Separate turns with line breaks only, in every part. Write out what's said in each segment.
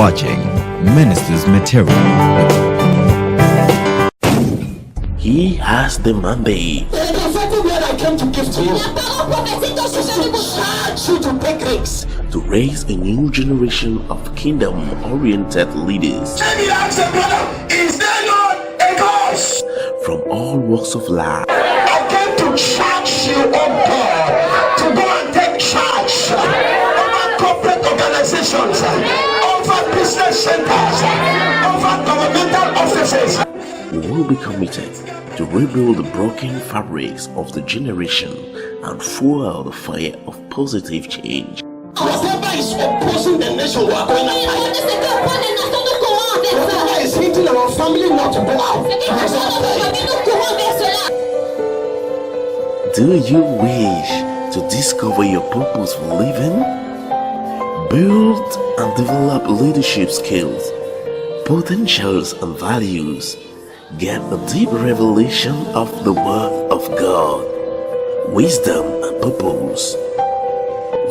watching Ministers Material.
He has the mandate.
The prophetic word I came to give to you. To take risks.
To raise a new generation of kingdom-oriented leaders.
Let me ask the brother, is there not a God?
From all walks of life.
I came to charge you, oh God, to go and take charge over corporate organizations, over business centers, over governmental offices.
We will be committed to rebuild the broken fabrics of the generation and fuel the fire of positive change.
Whatever is opposing the nation, we are going to fight. Whatever is hitting our family not to go out, we are going to fight.
Do you wish to discover your purpose for living? Build and develop leadership skills, potentials and values. Get a deep revelation of the Word of God, wisdom and purpose.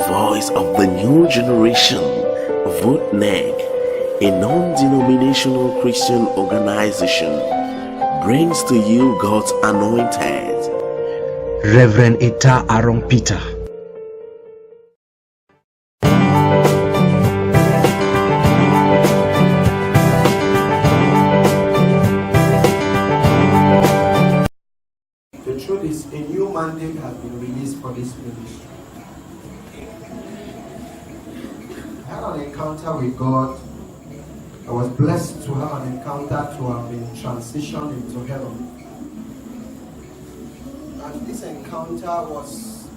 Voice of the new generation, Vote NEG, a non-denominational Christian organization, brings to you God's anointed
Reverend Etta Aaron Peter.
The truth is, a new mandate has been released for this ministry. I had an encounter with God. I was blessed to have an encounter to have been transitioned into heaven. And this encounter was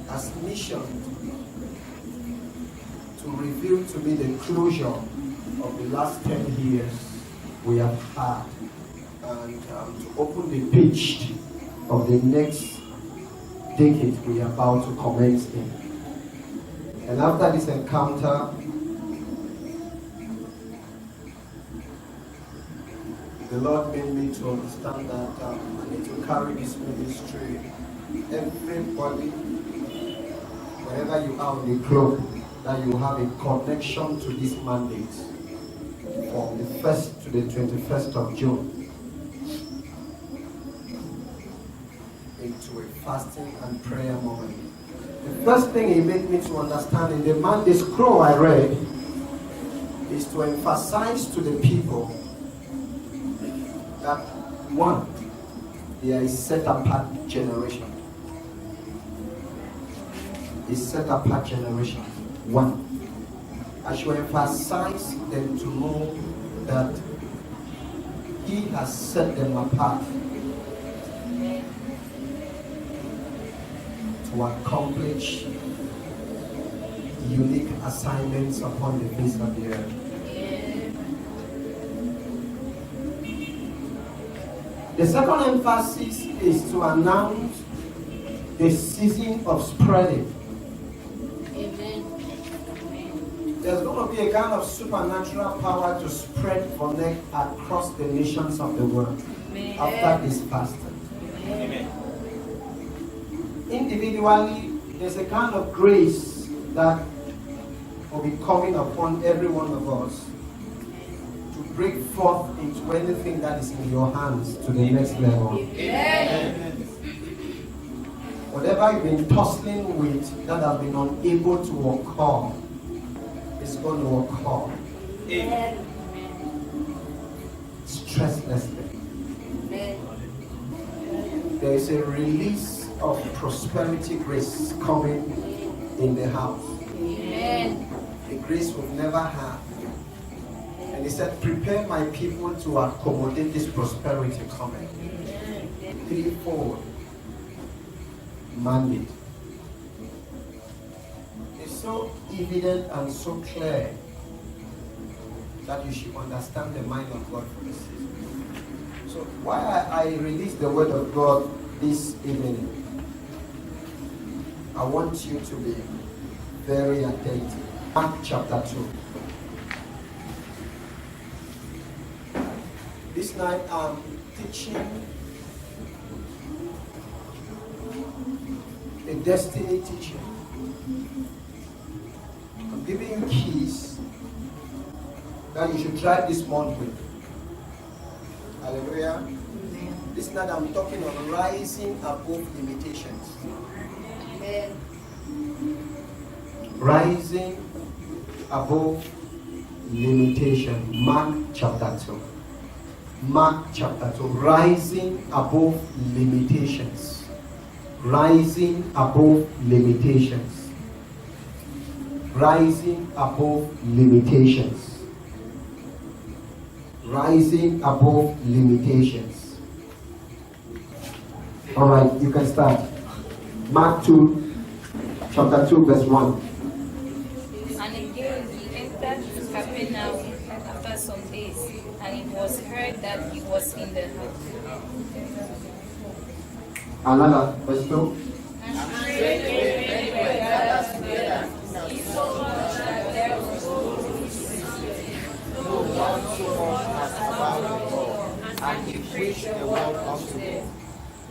as mission to reveal to me the closure of the last 10 years we have had, and to open the page of the next decade we are about to commence in. And after this encounter, the Lord made me to understand that I need to carry this ministry. Everybody, wherever you are on the globe, that you have a connection to this mandate from the 1st to the 21st of June into a fasting and prayer moment. The first thing he made me to understand in the mandate scroll I read is to emphasize to the people that one, they are a set apart generation. A set apart generation. One. I should emphasize them to know that he has set them apart to accomplish unique assignments upon the face of the earth. The second emphasis is to announce the season of spreading.
Amen.
There's going to be a kind of supernatural power to spread Connect across the nations of the world.
Amen.
After this fasting.
Amen.
Individually, there's a kind of grace that will be coming upon every one of us to break forth into anything that is in your hands to the next level.
Amen.
Whatever you've been tussling with that has been unable to occur is going to occur.
Amen.
Stresslessly.
Amen.
There is a release of prosperity grace coming in the house.
Amen.
A grace we've never had. And he said, prepare my people to accommodate this prosperity coming. Threefold mandate. It's so evident and so clear that you should understand the mind of God for this season. So why I release the word of God this evening, I want you to be very attentive. Mark chapter 2. This night I'm teaching a destiny teaching. I'm giving you keys that you should drive this month with. Hallelujah. This night I'm talking on rising above limitations.
Amen.
Rising above limitation. Mark chapter 2. Mark chapter 2. Rising above limitations. Rising above limitations. Rising above limitations. Rising above limitations. All right, you can start. Mark 2, chapter 2, verse 1.
And again he entered Capernaum after some days, and it was heard that he was in the house.
Another, verse 2.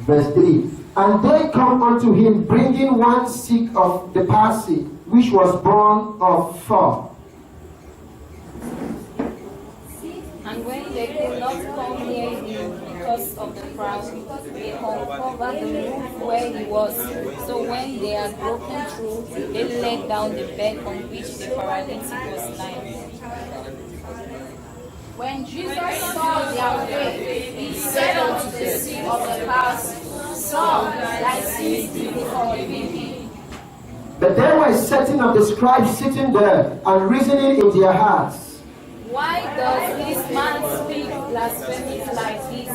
Verse 3. And they come unto him, bringing one sick of the palsy, which was born of 4.
And when they could not come near him because of the crowd, they uncovered the roof where he was. So when they had broken through, they let down the bed on which the paralytic was lying.
When Jesus saw their faith, he said unto the sick of the palsy, Son, thy sins be forgiven.
But there were certain of the scribes sitting there and reasoning in their hearts.
Why does this man speak blasphemies like this?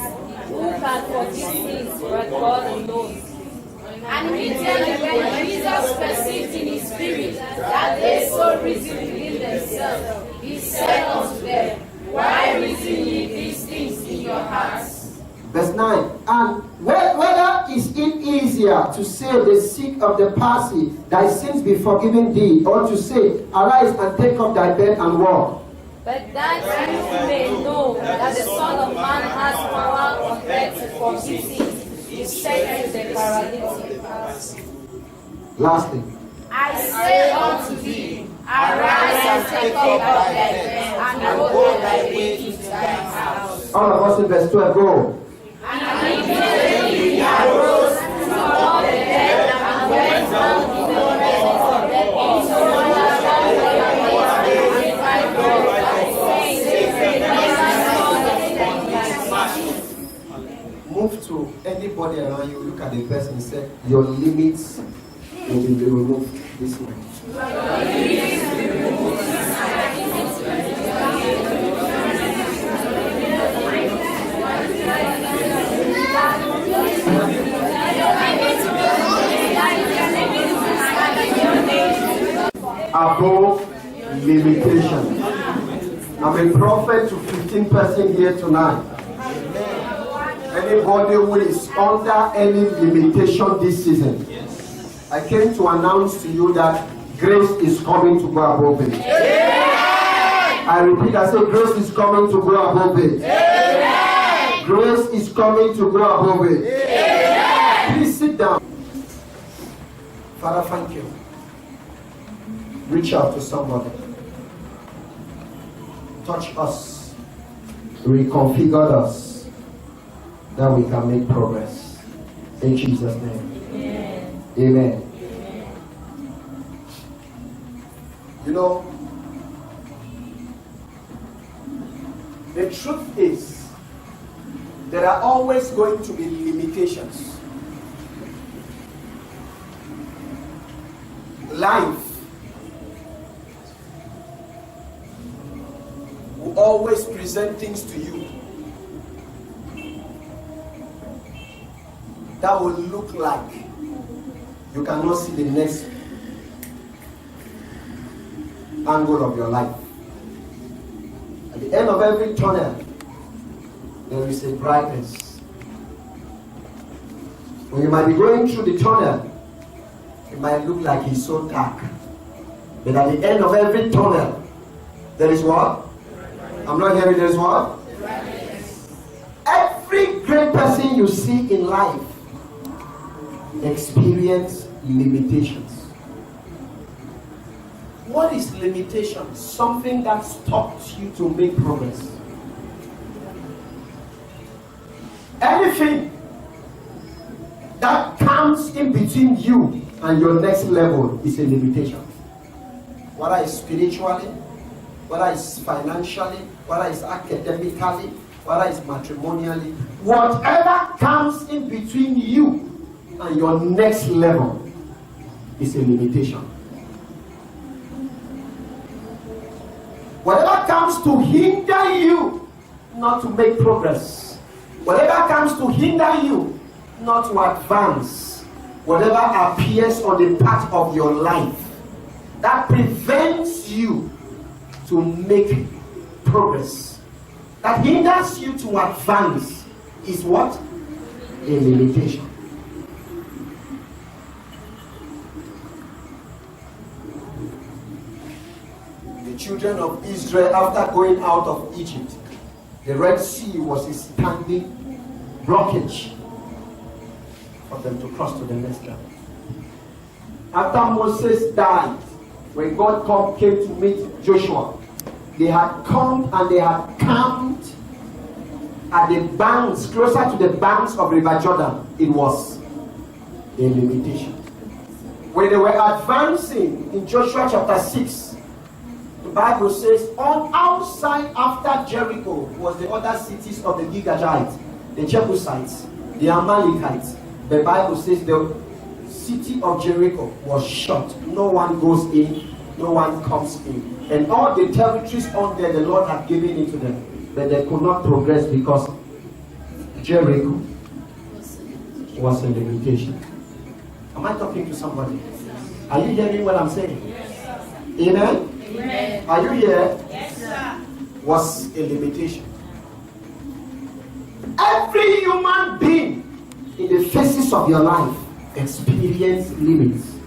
Who can forgive sins but God alone?
And immediately when Jesus perceived in his spirit that they so reasoned within themselves, he said unto them, Why reason ye these things in your hearts?
Verse 9. And whether is it easier to say the sick of the palsy, thy sins be forgiven thee, or to say, Arise and take up thy bed and walk?
But that you may know that the Son of Man has power on earth to forgive sins, he said to the paralytic.
Lastly.
I say unto thee, Arise and take up thy bed, and go thy way to thy house.
All of us in verse 12, go.
And immediately he arose, took up the bed, and went out in the presence of them into another town where he was glorified God, saying,
Move to anybody around you, look at the person and say, Your limits will be removed this night. Above limitation. I'm a prophet to 15 persons here tonight. Anybody who is under any limitation this season, I came to announce to you that grace is coming to go above it. I repeat, I say grace is coming to go above it. Grace is coming to go above it. Please sit down. Father, thank you. Reach out to somebody. Touch us. Reconfigure us that we can make progress. In Jesus' name. Amen. You know, the truth is, there are always going to be limitations. Life will always present things to you that will look like you cannot see the next angle of your life. At the end of every tunnel, there is a brightness. When you might be going through the tunnel, it might look like it's so dark. But at the end of every tunnel, there is what? I'm not hearing there is what? Every great person you see in life experience limitations. What is limitation? Something that stops you to make progress. Anything that comes in between you and your next level is a limitation. Whether it's spiritually, whether it's financially, whether it's academically, whether it's matrimonially, whatever comes in between you and your next level is a limitation. Whatever comes to hinder you not to make progress, whatever comes to hinder you not to advance, whatever appears on the path of your life that prevents you to make progress, that hinders you to advance, is what? A limitation. The children of Israel, after going out of Egypt, the Red Sea was a standing blockage for them to cross to the next level. After Moses died, when God came to meet Joshua, they had come and they had camped at the banks, closer to the banks of River Jordan. It was a limitation. When they were advancing in Joshua chapter 6, the Bible says, on outside after Jericho was the other cities of the Gigajites, the Jebusites, the Amalekites. The Bible says the city of Jericho was shut. No one goes in, no one comes in. And all the territories on there, the Lord had given it to them. But they could not progress because Jericho was a limitation. Am I talking to somebody? Are you hearing what I'm saying? Yes, amen? Amen. Are you here? Yes, sir. Was a limitation. Every human being in the phases of your life experience limits.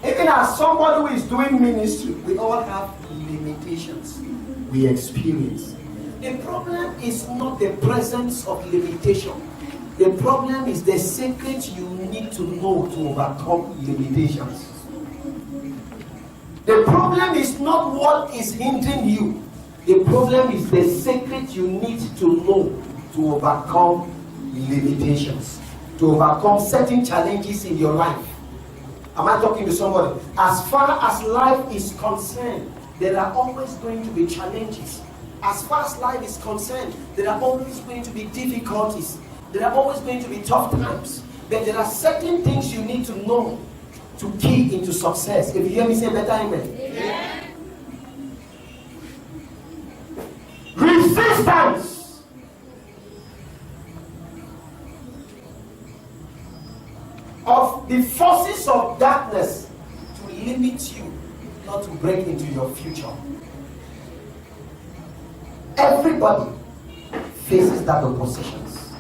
Even as somebody who is doing ministry, we all have limitations we experience. The problem is not the presence of limitation. The problem is the secret you need to know to overcome limitations. The problem is not what is hindering you. The problem is the secret you need to know to overcome limitations, to overcome certain challenges in your life. Am I talking to somebody? As far as life is concerned, there are always going to be challenges. As far as life is concerned, there are always going to be difficulties. There are always going to be tough times. But there are certain things you need to know to key into success. If you hear me say better, amen. Yeah. Resistance. Of the forces of darkness to limit you not to break into your future. Everybody faces that oppositions.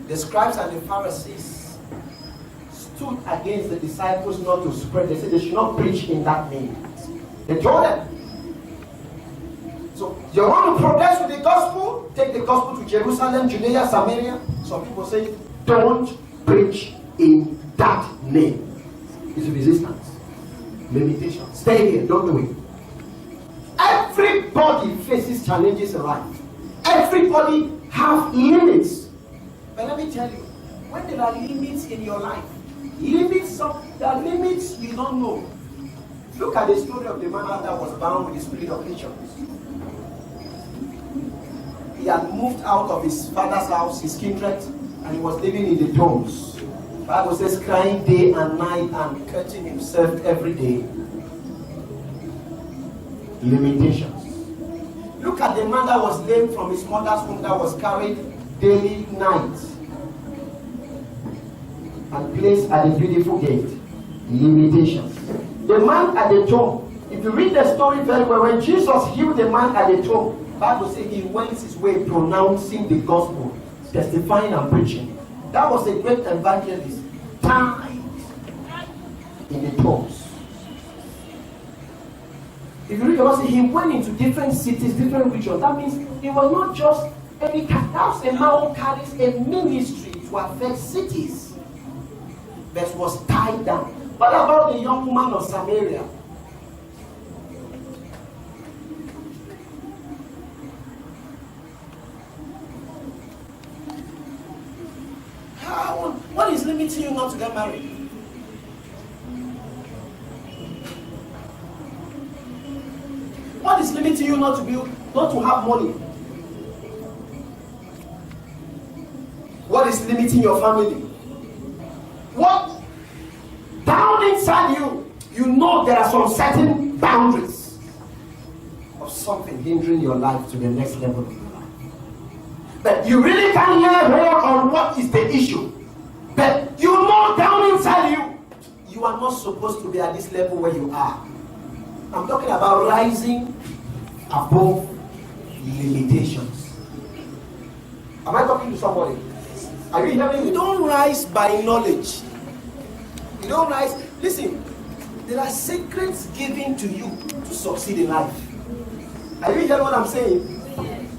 The scribes and the Pharisees stood against the disciples not to spread. They said they should not preach in that name. They told them. So you want to progress with the gospel? Take the gospel to Jerusalem, Judea, Samaria. Some people say, don't preach in that name. It's resistance, limitation. Stay here, don't do it. Everybody faces challenges in life. Everybody have limits. But let me tell you, when there are limits in your life, there are limits you don't know. Look at the story of the man that was bound with the spirit of nature. He had moved out of his father's house, his kindred, and he was living in the tombs. The Bible says crying day and night and cutting himself every day. Limitations. Look at the man that was lame from his mother's womb, that was carried daily night and placed at the beautiful gate. Limitations. The man at the tomb, if you read the story very well, when Jesus healed the man at the tomb, the Bible says he went his way pronouncing the gospel, testifying and preaching. That was a great evangelist, tied in the tombs. If you read the Bible, he went into different cities, different regions. That means it was not just any house. A man who carries a ministry to affect cities. but was tied down. What about the young woman of Samaria? What is limiting you not to get married? What is limiting you not to have money? What is limiting your family? What? Down inside you, you know there are some certain boundaries of something hindering your life to the next level of your life. But you really can't lay hold on what is the issue. But you know down inside you, you are not supposed to be at this level where you are. I'm talking about rising above limitations. Am I talking to somebody? Are you hearing me? You don't rise by knowledge. You don't rise. Listen, there are secrets given to you to succeed in life. Are you hearing what I'm saying?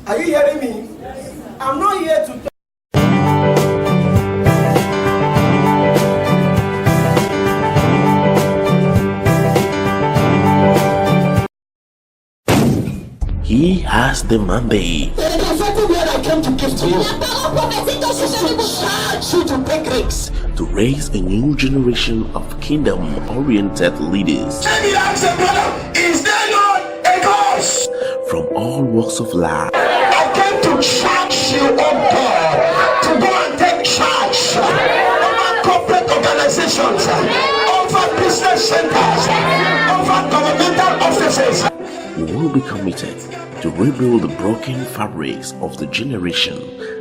Are you hearing me? I'm not here to
He has the mandate
There is something where I came to give to you. To take risks.
to raise a new generation of kingdom-oriented leaders
Let me ask the brother, is there not a cause?
from all walks of life.
I came to charge you, oh God, to go and take charge over corporate organizations, over business centers, over governmental offices.
We will be committed to rebuild the broken fabrics of the generation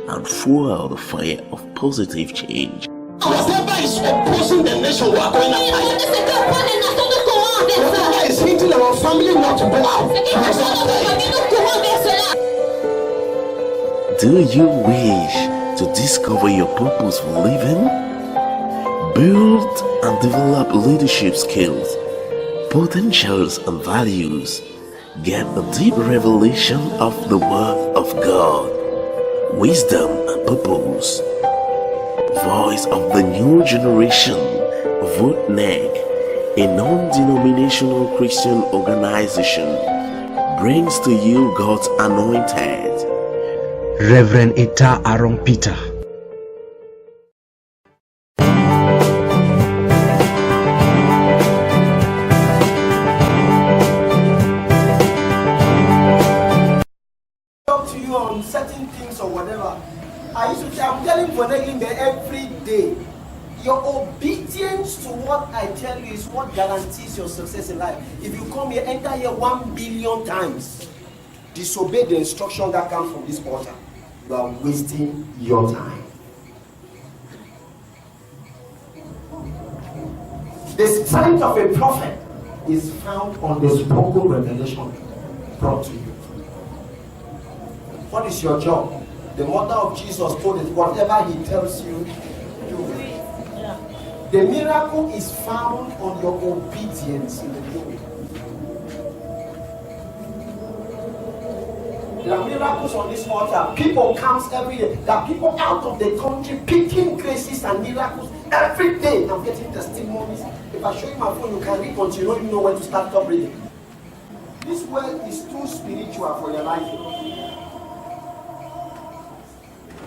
and fuel the fire of positive change.
Whatever is opposing the nation, we are going after it. Whatever is hindering our family not to go out,
Do you wish to discover your purpose for living? Build and develop leadership skills, potentials and values. Get a deep revelation of the Word of God, wisdom and purpose. Voice of the new generation, VOTNEG, a non-denominational Christian organization, brings to you God's anointed
Reverend Etta Aaron Peter.
talk to you on certain things or whatever. I used to say, I'm telling Vonegling there every day. Your obedience to what I tell you is what guarantees your success in life. If you come here, enter here 1 billion times, disobey the instruction that comes from this altar, you are wasting your time. The strength of a prophet is found on the spoken revelation brought to you. What is your job? The mother of Jesus told it, whatever he tells you, do it. The miracle is found on your obedience in the doing. There are miracles on this altar. People come every day. There are people out of the country picking graces and miracles every day. I'm getting testimonies. If I show you my phone, you can read until you don't even know when to start up reading. This world is too spiritual for your life.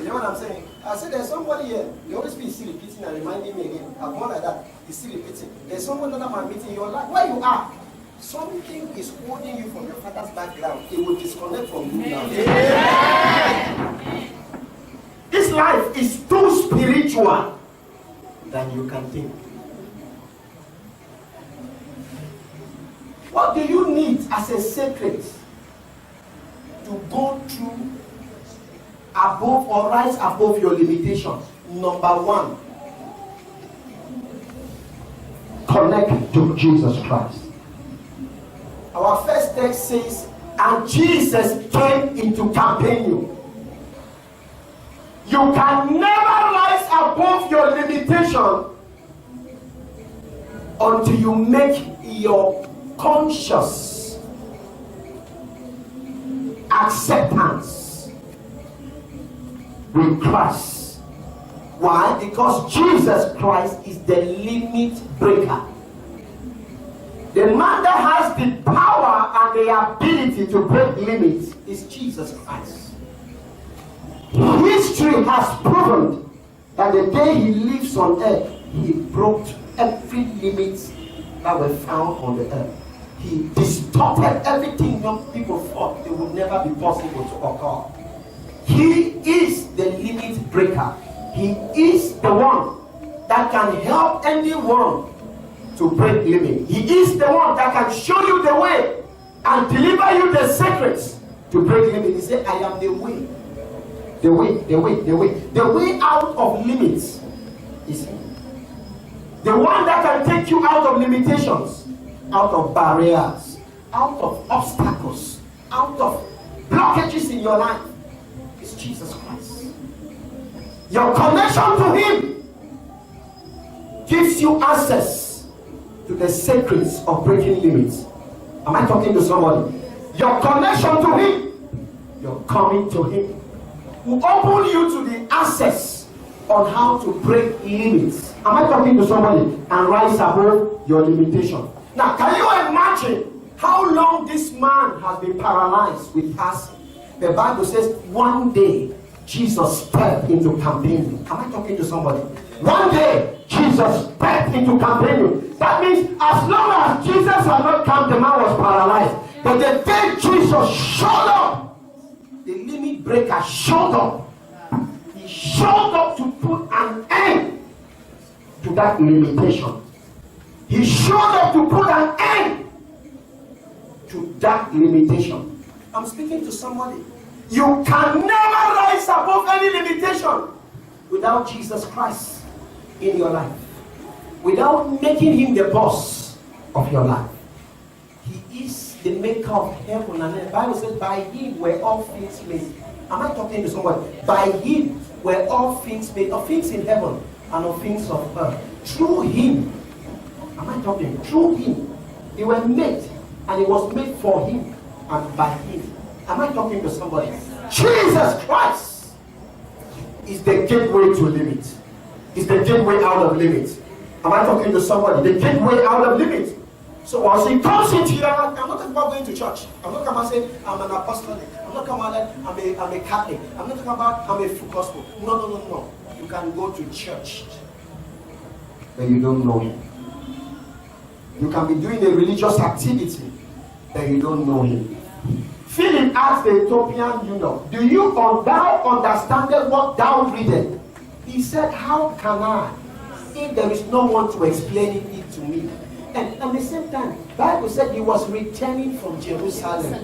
You know what I'm saying? I said there's somebody here. The Holy Spirit is still repeating and reminding me again. I'm more like that. He's still repeating. There's someone that I'm meeting in your life. Where you are, something is holding you from your father's background. It will disconnect from you now. This life is too spiritual than you can think. What do you need as a secret to go through above or rise above your limitations? Number one, connect to Jesus Christ. Our first text says, and Jesus came into Capernaum. You can never rise above your limitation until you make your conscious acceptance with Christ Why? Because Jesus Christ is the limit breaker. The man that has the power and the ability to break limits is Jesus Christ. History has proven that the day he lives on earth, he broke every limit that were found on the earth. He distorted everything young people thought it would never be possible to occur. He is the limit breaker. He is the one that can help anyone to break limit. He is the one that can show you the way and deliver you the secrets to break limit. He said, I am the way. The way out of limits is him. The one that can take you out of limitations, out of barriers, out of obstacles, out of blockages in your life is Jesus Christ. Your connection to him gives you access to the secrets of breaking limits. Am I talking to somebody? Your connection to him, your coming to him, will open you to the access on how to break limits. Am I talking to somebody? And rise above your limitation. Now, can you imagine how long this man has been paralyzed with asthma? The Bible says one day Jesus stepped into Capernaum. Am I talking to somebody? One day Jesus stepped into Capernaum. That means as long as Jesus had not come, the man was paralyzed. But the day Jesus showed up, the limit breaker showed up. He showed up to put an end to that limitation. He showed up to put an end to that limitation. I'm speaking to somebody. You can never rise above any limitation without Jesus Christ in your life, without making him the boss of your life. He is the maker of heaven and earth. The Bible says, by him were all things made. Am I talking to somebody? By him were all things made, of things in heaven and of things of earth. Through him. Am I talking? Through him. They were made, and it was made for him and by him. Am I talking to somebody? Jesus Christ is the gateway to limit. Is the gateway out of limit. Am I talking to somebody? The gateway out of limit. So as he comes into here, I'm not talking about going to church. I'm not coming and saying I'm an apostolic. I'm not coming and I'm a Catholic. I'm not talking about I'm a full gospel. No. You can go to church, but you don't know him. You can be doing a religious activity, but you don't know him. Philip asked the Ethiopian eunuch, do you thou understand what thou readest? He said, how can I, if there is no one to explain it to me? And at the same time, the Bible said he was returning from Jerusalem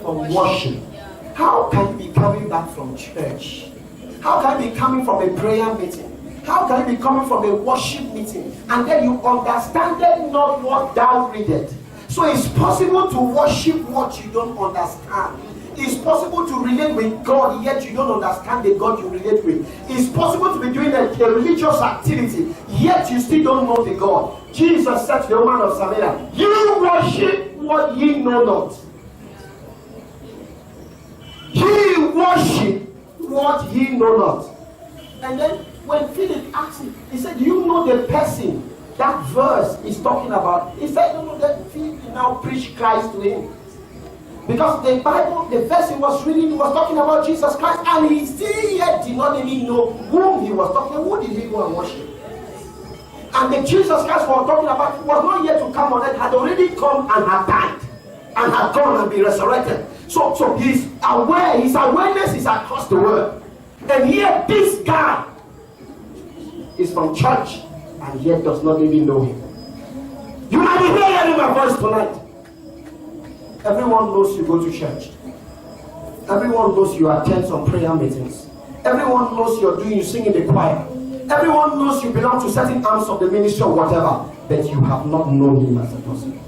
from worship. How can you be coming back from church? How can you be coming from a prayer meeting? How can you be coming from a worship meeting and then you understand not what thou readest? So it's possible to worship what you don't understand. It's possible to relate with God, yet you don't understand the God you relate with. It's possible to be doing a religious activity, yet you still don't know the God. Jesus said to the woman of Samaria, you worship what ye know not. Ye worship what ye know not. And then when Philip asked him, he said, do you know the person that verse is talking about? He said, no, that Philip now preach Christ to him. Because the Bible, the verse he was reading, he was talking about Jesus Christ, and he still yet did not even know whom he was talking. Who did he go and worship? And the Jesus Christ was talking about was not yet to come on earth, had already come and had died, and had gone and been resurrected. So he's aware, his awareness is across the world. And here this guy is from church, and yet does not even know him. You might be hearing my voice tonight. Everyone knows you go to church. Everyone knows you attend some prayer meetings. Everyone knows you sing in the choir. Everyone knows you belong to certain arms of the ministry or whatever, but you have not known him as a person.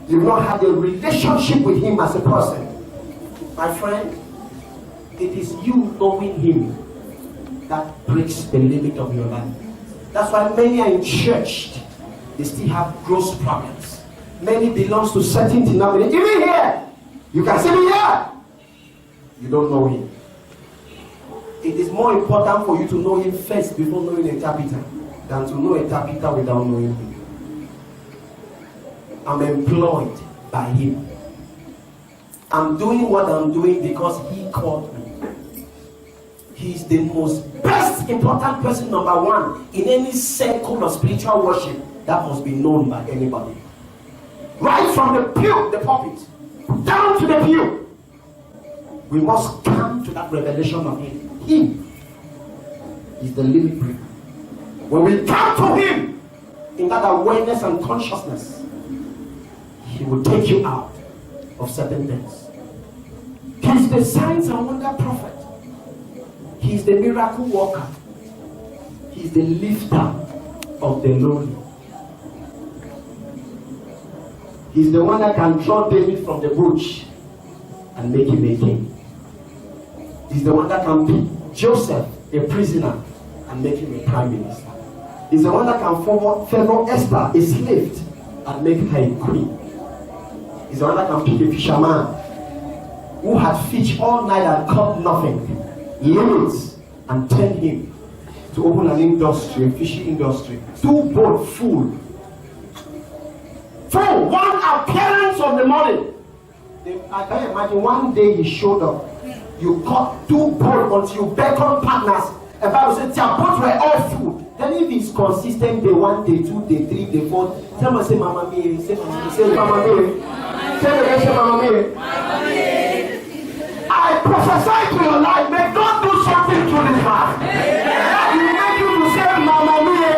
You've not had a relationship with him as a person. My friend, it is you knowing him that breaks the limit of your life. That's why many are in church, they still have gross problems. Many belongs to certain denominations. Even here, you can see me here. You don't know him. It is more important for you to know him first before knowing a carpenter than to know a carpenter without knowing him. I'm employed by him. I'm doing what I'm doing because he called me. He's the most best important person, number one, in any circle of spiritual worship that must be known by anybody. Right from the pew, the pulpit, down to the pew. We must come to that revelation of him. He is the living bread. When we come to him in that awareness and consciousness, he will take you out of certain things. He's the signs and wonder prophet. He's the miracle worker. He's the lifter of the lowly. He's the one that can draw David from the bush and make him a king. He's the one that can be Joseph, a prisoner, and make him a prime minister. He's the one that can favor Esther, a slave, and make her a queen. He's the one that can pick a fisherman who had fished all night and caught nothing, limits, and turn him to open an industry, a fishing industry. 2 boats full. For one appearance of the morning. I can imagine one day he showed up. You caught 2 boats until you beckoned partners. And Bible said their boats were all full. Then if it's consistent, day 1, day 2, day 3, day 4. Someone say Mama Mary, say Mama Mary. Say Mama Mary. I prophesy to your life, may God do something to this man. That will make you to say Mama Mary.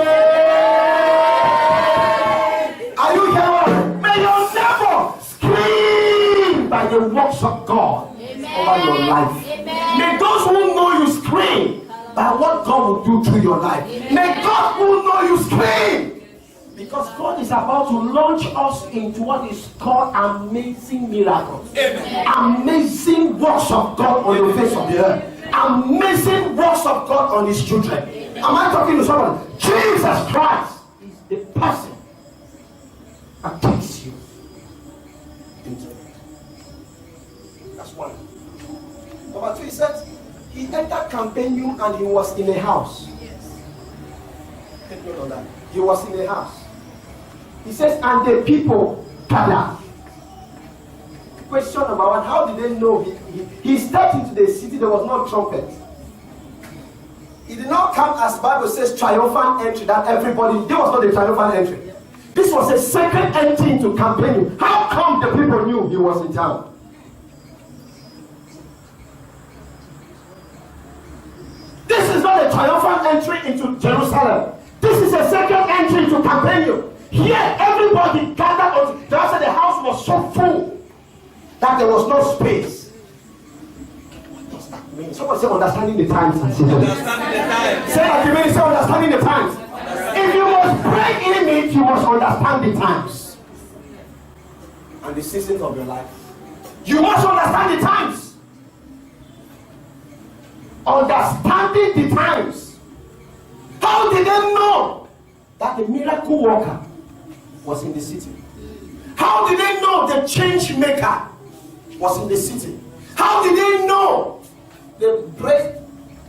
Are you here? May your neighbor scream by the works of God over your life. May those who know you scream by what God will do through your life. May God who know you scream. Because God is about to launch us into what is called amazing miracles. Amazing works of God on the face of the earth. Amazing works of God on his children. Am I talking to someone? Jesus Christ is the person that takes you into it. That's one. Number 2, he said, he entered Capernaum and he was in a house. Yes. Take note of that. He was in a house. He says, and the people gathered. Question number 1, how did they know he stepped into the city? There was no trumpet. He did not come, as Bible says, triumphant entry, that everybody, there was not a triumphant entry. This was a second entry into Capernaum. How come the people knew he was in town? This is not a triumphant entry into Jerusalem. This is a second entry into Capernaum. Here, everybody gathered. The house was so full that there was no space. What does that mean? Someone say understanding the times. Understanding the times. Say that you mean say understanding the times. If you must break in it, you must understand the times and the seasons of your life. You must understand the times. Understanding the times. How did they know that the miracle worker was in the city? How did they know the change maker was in the city? How did they know the bread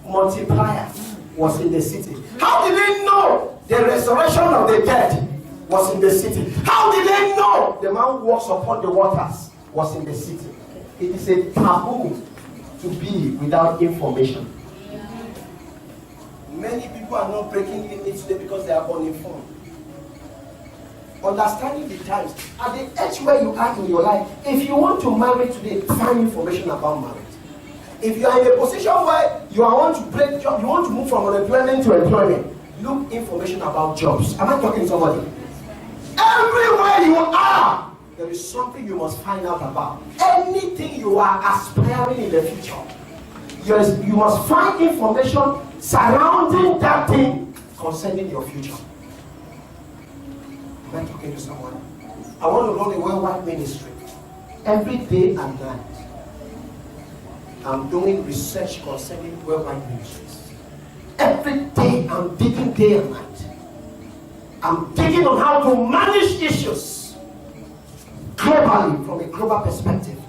multiplier was in the city? How did they know the resurrection of the dead was in the city? How did they know the man who walks upon the waters was in the city? It is a taboo to be without information. Many people are not breaking in it today because they are uninformed. Understanding the times. At the age where you are in your life, if you want to marry today, find information about marriage. If you are in a position where you want to break job, you want to move from unemployment to employment, look information about jobs. Am I talking to somebody? Everywhere you are, there is something you must find out about. Anything you are aspiring in the future, you must find information surrounding that thing concerning your future. Am I talking to someone? I want to run a worldwide ministry. Every day and night, I'm doing research concerning worldwide ministries. Every day, I'm digging day and night. I'm digging on how to manage issues globally from a global perspective.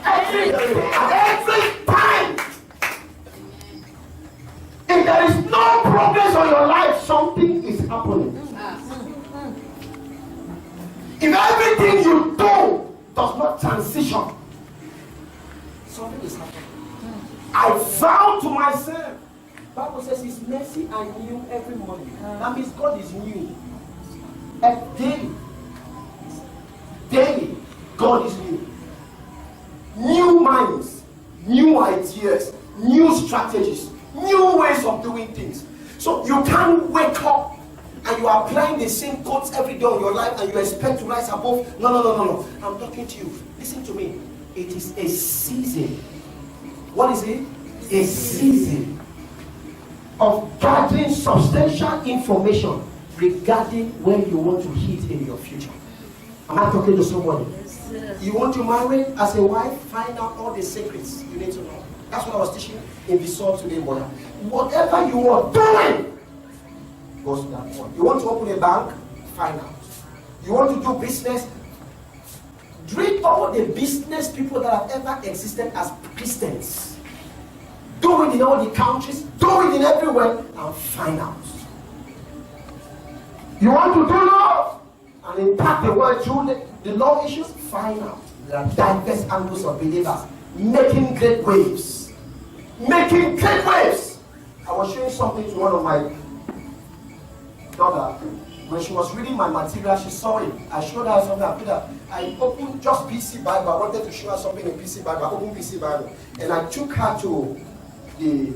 Every happening. If everything you do does not transition, something is happening. I vow to myself. Bible says His mercy are new every morning. That means God is new. Daily, God is new. New minds, new ideas, new strategies, new ways of doing things. So you can't wake up and you are applying the same codes every day of your life and you expect to rise above. No. I'm talking to you. Listen to me. It is a season. What is it? A season of gathering substantial information regarding where you want to hit in your future. Am I talking to somebody? You want to marry as a wife? Find out all the secrets you need to know. That's what I was teaching in the Soul today morning. Whatever you are doing goes to that one. You want to open a bank? Find out. You want to do business? Read all the business people that have ever existed as Christians. Do it in all the countries, do it in everywhere, and find out. You want to do law and impact the world through the law issues? Find out. There are diverse angles of believers making great waves. Making great waves. I was showing something to one of my daughter. When she was reading my material, she saw it. I showed her something. I opened just PC Bible. I wanted to show her something in PC Bible. I opened PC Bible. And I took her to the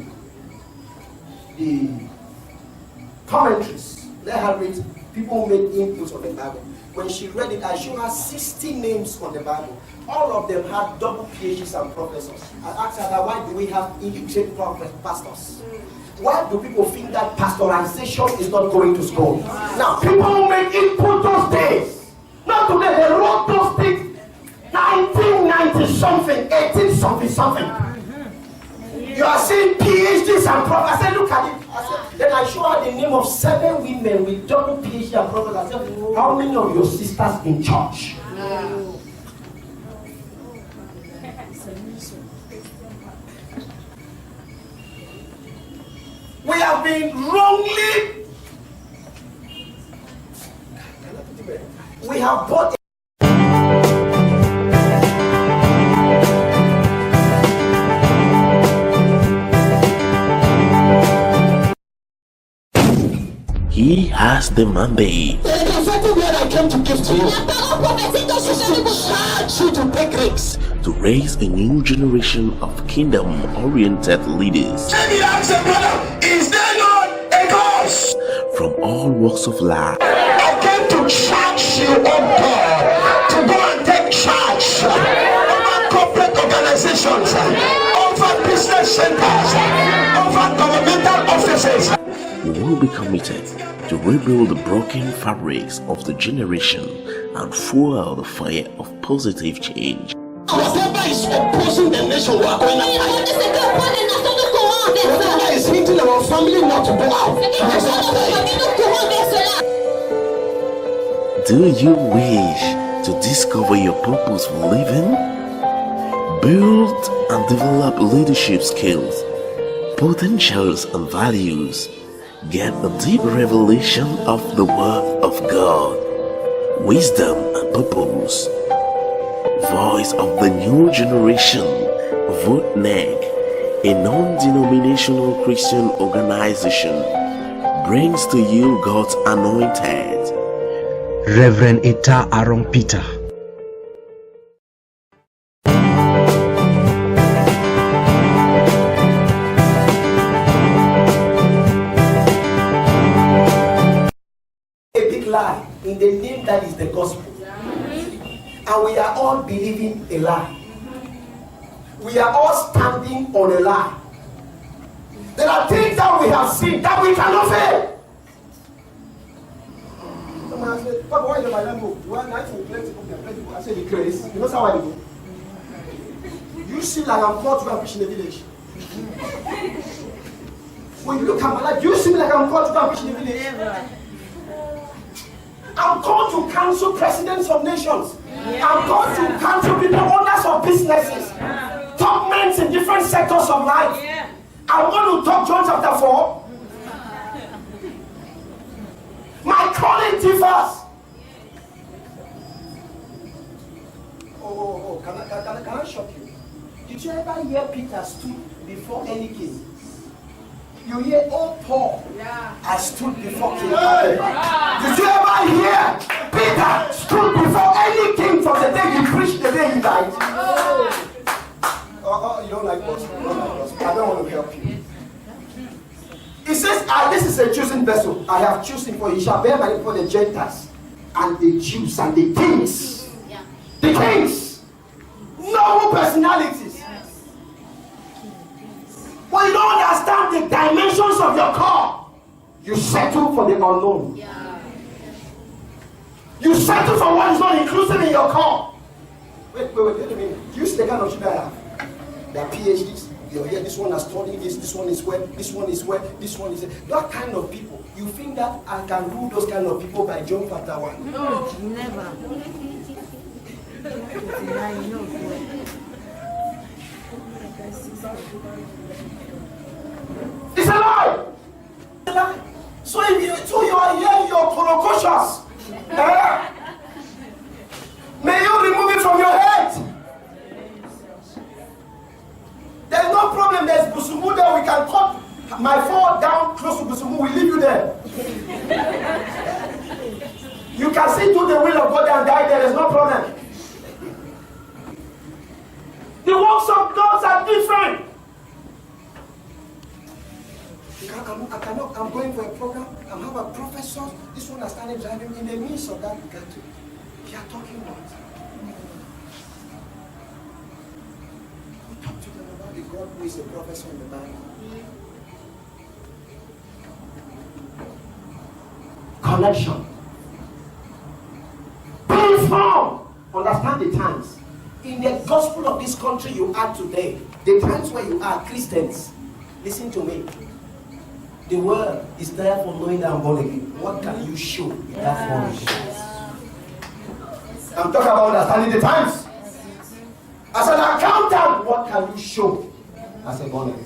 commentaries. Let her read. People made inputs on the Bible. When she read it, I showed her 60 names on the Bible. All of them had double PhDs and professors. I asked her, why do we have illiterate pastors? Why do people think that pastorization is not going to school? Now, people make input those days. Not today, they wrote those things 1990 something, 18 something. You are seeing PhDs and professors. I said, look at it. Then I show her the name of 7 women with double PhD and professors. I said, how many of your sisters in church? We have been wrongly. We have bought.
He has the mandate
The prophetic word I came to give to you is to charge you to take risks.
to raise a new generation of kingdom-oriented leaders
Maybe ask a brother, is there not a cause?
from all walks of life.
I came to charge you, oh God, to go and take charge over corporate organizations, over business centers, over governmental offices.
We will be committed to rebuild the broken fabrics of the generation and fuel the fire of positive change.
Whatever is opposing the nation, we are going to fight. Whatever is hindering our family not to go out,
Do you wish to discover your purpose for living? Build and develop leadership skills, potentials and values. Get a deep revelation of the Word of God, wisdom and purpose. Voice of the new generation, VOTNEG, a non-denominational Christian organization, brings to you God's anointed
Reverend Etta Aaron Peter.
A big lie in the name that is the gospel. And we are all believing a lie. We are all standing on a lie. There are things that we have seen that we cannot fail. Someone said, Papa, why don't I go? One night we plenty people. I said, the grace. You know how I go? You seem like I'm called to go and preach in the village. When you look at my life, you seem like I'm called to go and preach in the village. I'm called to counsel presidents of nations. I'm called to counsel people, owners of businesses, top men in different sectors of life. I'm going to talk John chapter 4.
calling Tifas. Oh, can I shock you? Did you ever hear Peter stood before any king? You hear, oh, Paul has stood before King. Did you ever hear Peter stood before any king from the day he preached the day he died? You don't like us. I don't want to help you. He says, this is a chosen vessel. I have chosen for you. He shall bear my name for the Gentiles and the Jews and the kings. The kings. Noble personalities. When you don't understand the dimensions of your call, you settle for the unknown. You settle for what is not inclusive in your call. Wait a minute. You see the kind of children I have. They are PhDs. You're here, this one has studied this one is where, this one is where, this one is there. That kind of people. You think that I can rule those kind of people by John chapter 1?
No, never.
It's a lie! It's a lie. So if you are here, you're precocious. May you remove it from your head. There's no problem. There's Busumu there. We can cut my phone down close to Busumu. We leave you there. You can still do the will of God and die there. There's no problem. The works of God are different. I'm going for a program. I'm having a professor. This one is standing driving in the midst of that. They are talking about. We talk to them about the God who is a professor in the Bible. Connection. Be informed. Understand the times. In the gospel of this country you are today, the times where you are Christians, listen to me. The world is there for knowing that I'm born again. What can you show in that form? I'm talking about understanding the times. As an accountant, what can you show as a born again?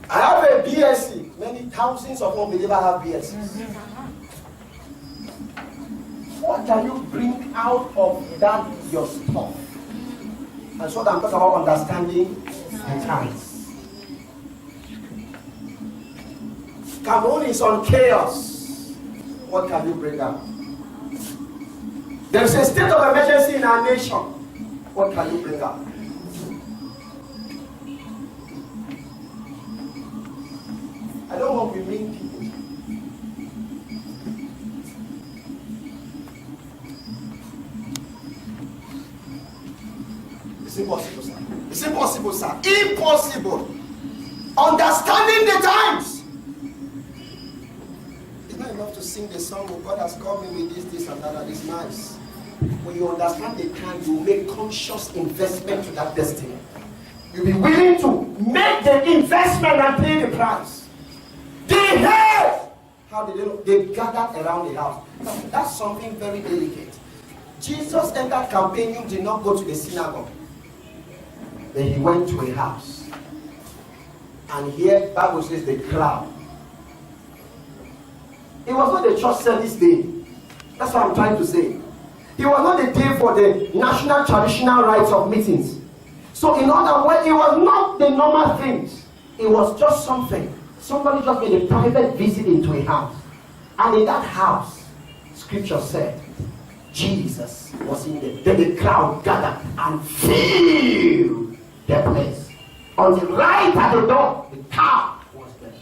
I have a BSc. Many thousands of unbelievers have BScs. What can you bring out of that your stuff? And so I'm talking about understanding the times. Cameroon is on chaos. What can you bring out? There is a state of emergency in our nation. What can you bring out? I don't want to mean people. It's impossible, sir. It's impossible, sir. Impossible. Understanding the times. It's not enough to sing the song, oh, God has called me with this, and that is nice. When you understand the time, you make conscious investment to that destiny. You'll be willing to make the investment and pay the price. They have. How did they know? They gathered around the house. That's something very delicate. Jesus entered Capernaum, did not go to the synagogue. Then he went to a house. And here, Bible says the crowd. It was not the church service day. That's what I'm trying to say. It was not the day for the national traditional rites of meetings. So in other words, it was not the normal things. It was just something. Somebody just made a private visit into a house. And in that house, scripture said, Jesus was in there. Then the crowd gathered and filled the place. On the right at the door, the cow was there.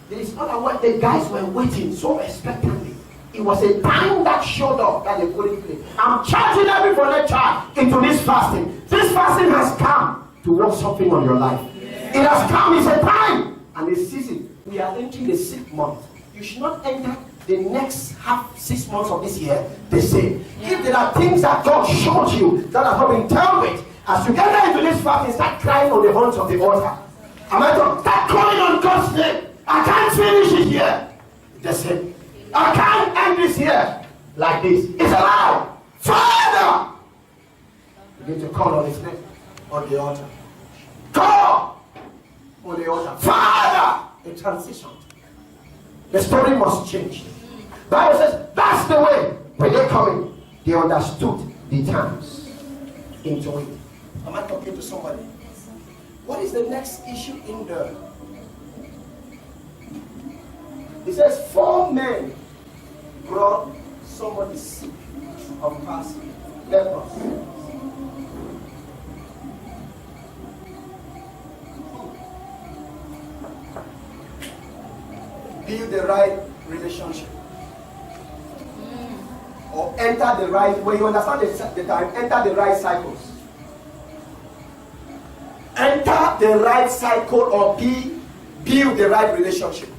There is other word. The guys were waiting so expectantly. It was a time that showed up that they couldn't play. I'm charging every brother child into this fasting. This fasting has come to work something on your life. It has come. It's a time and a season. We are entering the 6th month. You should not enter the next 6 months of this year the same. If there are things that God showed you that have not been dealt with, as you enter into this fasting, start crying on the horns of the altar. Am I talking? Start calling on God's name. I can't finish it here. The same. I can't end this here like this. It's a lie. Father! Begin to call on his name on the altar. Call!
on the altar. Father, a transition. The story must change. Bible says that's the way. When they come in, they understood the times into it. Am I talking to somebody? What is the next issue in there? It says 4 men brought somebody sick of palsy, leprosy. Build the right relationship. Or enter the right way. You understand the time? Enter the right cycles. Enter the right cycle or build the right relationship.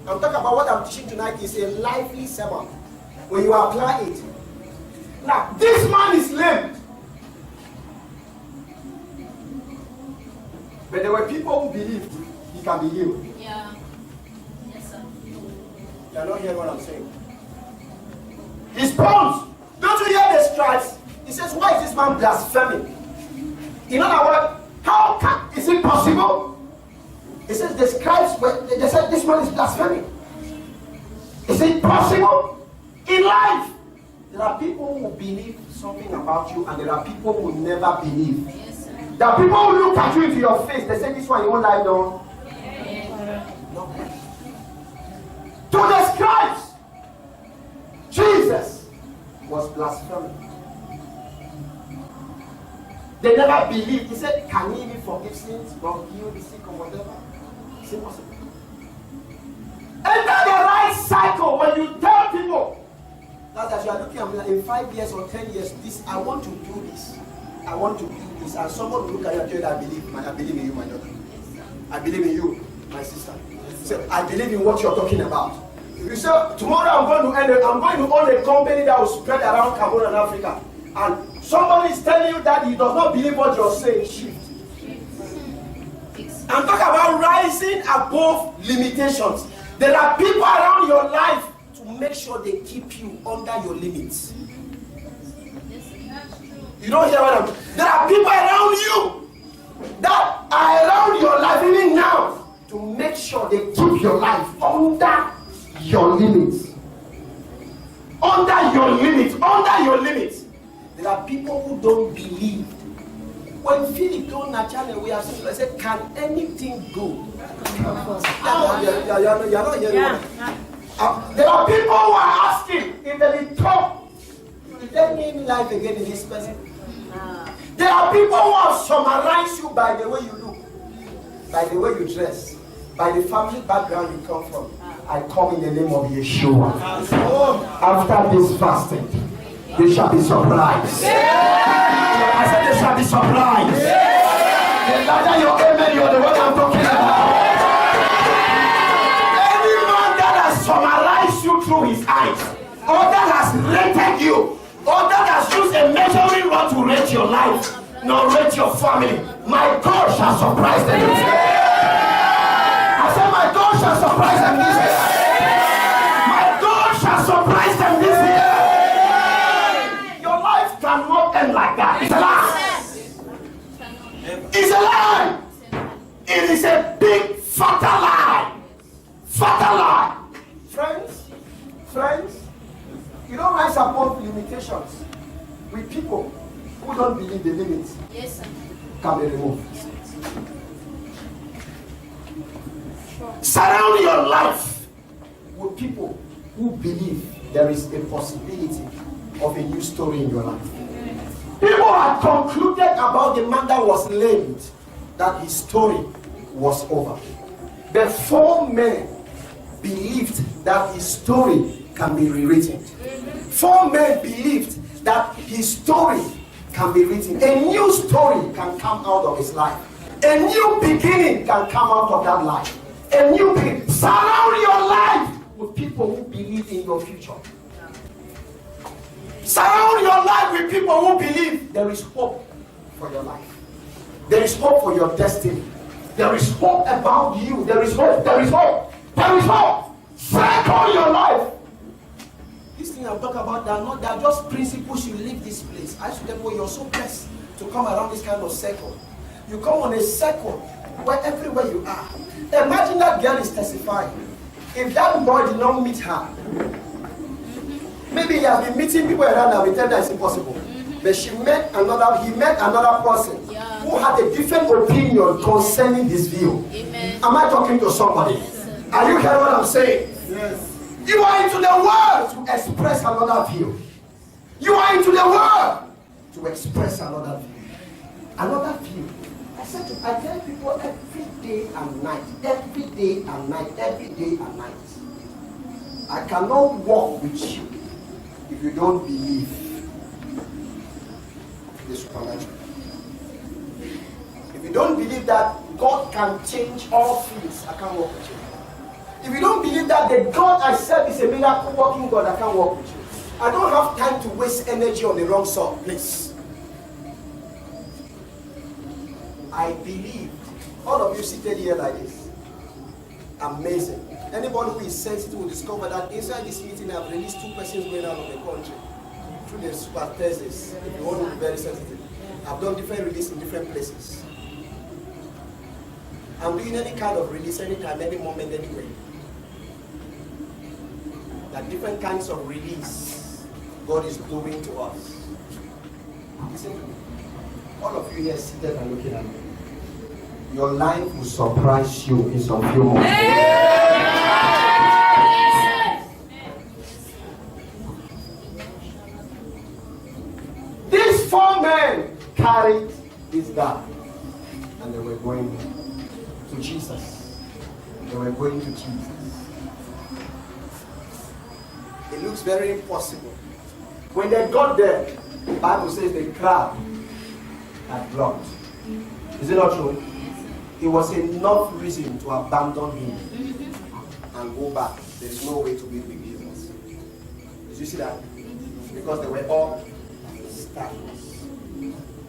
I'm talking about what I'm teaching tonight is a lively sermon. When you apply it. Now, this man is lame. But there were people who believed he can be healed.
Yeah. Yes, sir.
You are not hearing what I'm saying. His bones. Don't you hear the stripes? He says, why is this man blaspheming? In other words, is it possible? He says the scribes they said this man is blaspheming. Is it possible? In life, there are people who believe something about you and there are people who never believe.
Yes, sir.
There are people who look at you into your face, they say this one you won't lie down. No. To the scribes, Jesus was blaspheming. They never believed. He said, can he even forgive sins or heal the sick or whatever? It's impossible. Enter the right cycle when you tell people that as you are looking at me, in 5 years or 10 years, this I want to do this. I want to do this. And someone will look at you and tell you that I believe in you, my daughter. I believe in you, my sister. So I believe in what you're talking about. You say, tomorrow I'm going to own a company that will spread around Cameroon and Africa. And somebody is telling you that he does not believe what you're saying. Shift. I'm talking about rising above limitations. There are people around your life to make sure they keep you under your limits. You don't hear what I'm saying? There are people around you that are around your life even now to make sure they keep your life under your limits. Under your limits. Under your limits. There are people who don't believe. When Philip told Nathanael, we have seen, I said, can anything go? You're not hearing. There are people who are asking if they be taught, is there any life again in this person? There are people who have summarized you by the way you look, by the way you dress, by the family background you come from. I come in the name of Yeshua. After this fasting, they shall be surprised. I said they shall be surprised. The louder your amen, you're the one I'm talking about. Any man that has summarized you through his eyes, or that has rated you, or that has used a measuring rod to rate your life, nor rate your family, my God shall surprise them. I said my God shall surprise them this year. My God shall surprise them this year. Your life cannot end like that. It's a lie. It's a lie. It is a big fatal lie. Fatal lie. Friends, you don't rise above limitations with people who don't believe the limits.
Yes, sir.
Can be removed. Surround your life with people who believe there is a possibility of a new story in your life. People had concluded about the man that was lamed that his story was over. The 4 men believed that his story can be rewritten. 4 men believed that his story can be written. A new story can come out of his life. A new beginning can come out of that life. A new beginning. Surround your life with people who believe in your future. Surround your life with people who believe there is hope for your life. There is hope for your destiny. There is hope about you. There is hope. There is hope. There is hope. Circle your life. These things I'm talking about, they are just principles you leave this place. I should tell you, you're so blessed to come around this kind of circle. You come on a circle Everywhere you are. Imagine that girl is testifying. If that boy did not meet her, maybe he has been meeting people around and we tell that it's impossible. But he met another person who had a different opinion concerning this view.
Amen.
Am I talking to somebody?
Yes,
Are you hearing what I'm saying?
Yes.
You are into the world to express another view. You are into the world to express another view. Another view. I tell people every day and night, every day and night, every day and night. I cannot walk with you if you don't believe the supernatural. If you don't believe that God can change all things, I can't walk with you. If you don't believe that the God I serve is a miracle working God, I can't walk with you. I don't have time to waste energy on the wrong sort, please. I believe all of you seated here like this. Amazing. Anybody who is sensitive will discover that inside this meeting I have released 2 persons going out of the country through the super thesis. If you want to be very sensitive, I've done different releases in different places. I'm doing any kind of release anytime, any moment, anywhere. There are different kinds of release God is doing to us. Listen to me. All of you here seated and looking at me. Your life will surprise you in some few months. These 4 men carried this guy and they were going to Jesus. They were going to Jesus. It looks very impossible. When they got there, the Bible says the crowd had blocked. Is it not true? It was enough reason to abandon him and go back. There is no way to be with Jesus. Did you see that? Because they were all stagnants.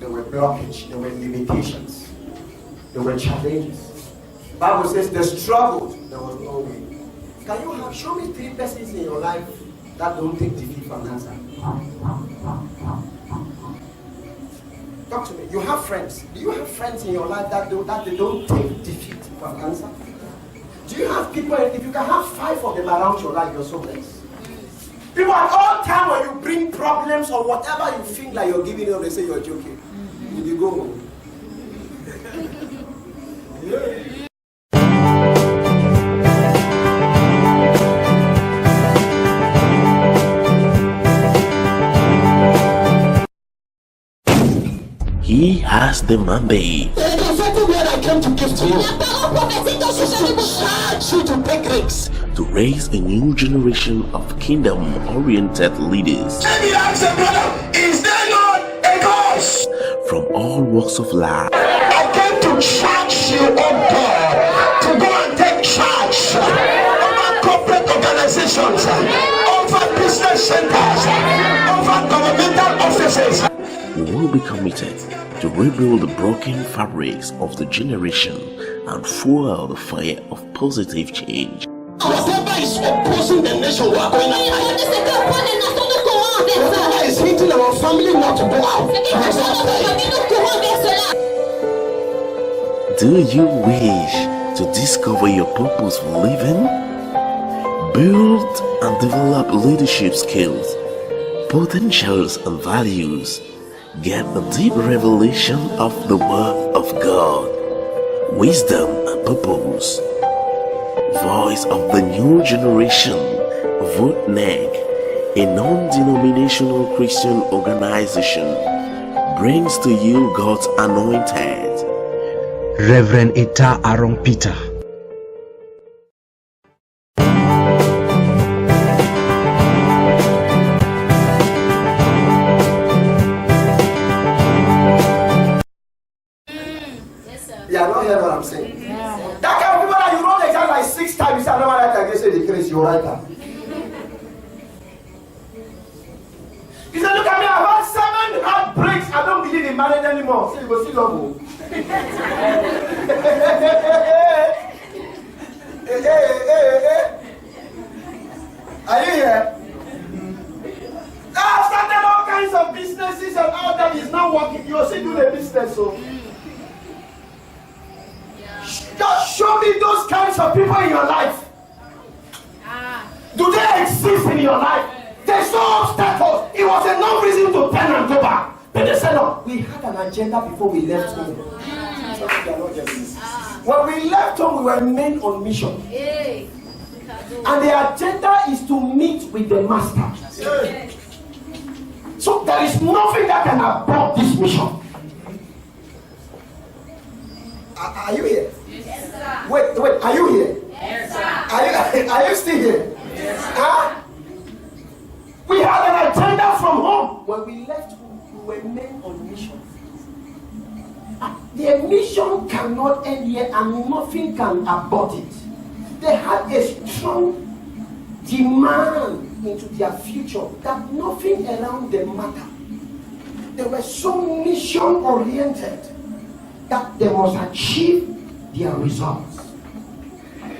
There were blockage. There were limitations. There were challenges. The Bible says they struggled. There was no way. Can you show me 3 persons in your life that don't take defeat from answer? Talk to me. You have friends. Do you have friends in your life that they don't take defeat from answer? Do you have people, if you can have 5 of them around your life, you're so blessed. People at all time when you bring problems or whatever you think like you're giving up, they say you're joking. You go home.
He has the mandate
The prophetic word I came to give to you is to charge you to take risks.
to raise a new generation of kingdom-oriented leaders
Let me ask the brother, is there not a cause?
from all walks of life.
I came to charge you, oh God, to go and take charge over corporate organizations, over business centers, over governmental offices.
We will be committed to rebuild the broken fabrics of the generation and fuel the fire of positive change.
Whatever is opposing the nation, we are going after it. Whatever is hitting our family not to go out, we are after it.
Do you wish to discover your purpose for living? Build and develop leadership skills, potentials and values. Get a deep revelation of the Word of God, wisdom and purpose. Voice of the New Generation, VOTNEG, a non-denominational Christian organization, brings to you God's anointed
Reverend Etta Aaron Peter.
You are not hearing what I'm saying. That kind of people that you wrote the exam like 6 times, you say, I never write against the grace, you write that. He said, look at me, I've had 7 heartbreaks. I don't believe in marriage anymore. So you go see love. Are you here? I've started all kinds of businesses and all that is not working. You will still do the business, so.
show me those kinds of people in your life. Do they exist in your life? They saw obstacles. It was enough reason to turn and go back. But they said, no, we had an agenda before we left home. When we left home, we were men on mission. And the agenda is to meet with the master. So there is nothing that can abort this mission. Are you here?
Yes, sir.
Wait, are you here?
Yes, sir.
Are you still here?
Yes, sir.
Huh? We had an agenda from home. When we left home, we were men on mission. The mission cannot end here and nothing can abort it. They had a strong demand into their future that nothing around them mattered. They were so mission oriented that they must achieve their results.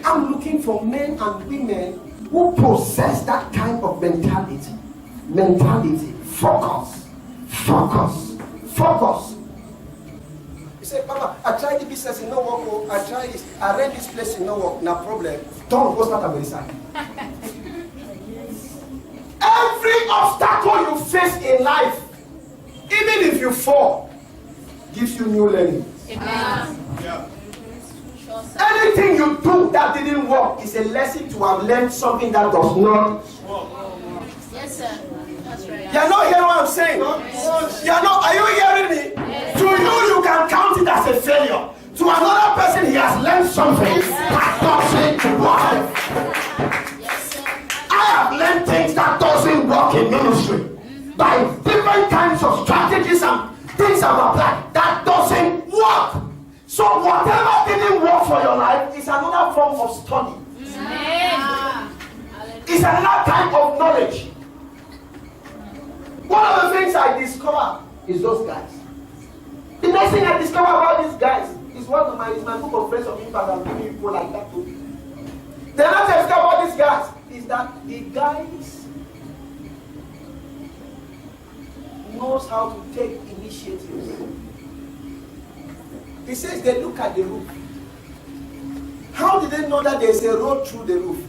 I'm looking for men and women who possess that kind of mentality. Focus. You say, Papa, I tried the business in no work. I tried this. I rent this place in no work. No problem. Don't go start a side. Every obstacle you face in life, even if you fall, gives you new learning.
Amen.
Anything you do that didn't work is a lesson to have learned something that does not.
Yes, sir. That's right.
You're not hearing what I'm saying? You're not. Are you hearing me?
Yes.
To you can count it as a failure. To another person, he has learned something that doesn't work.
Yes, sir.
I have learned things that doesn't work in ministry by different kinds of strategies and things I've applied that doesn't work. So whatever didn't work for your life is another form of study.
Amen.
It's another type of knowledge. One of the things I discovered is those guys. The next thing I discovered about these guys is my book of friends of impact. I'm giving people like that too. The next thing I discovered about these guys is that the guys knows how to take initiatives. He says they look at the roof. How did they know that there's a road through the roof?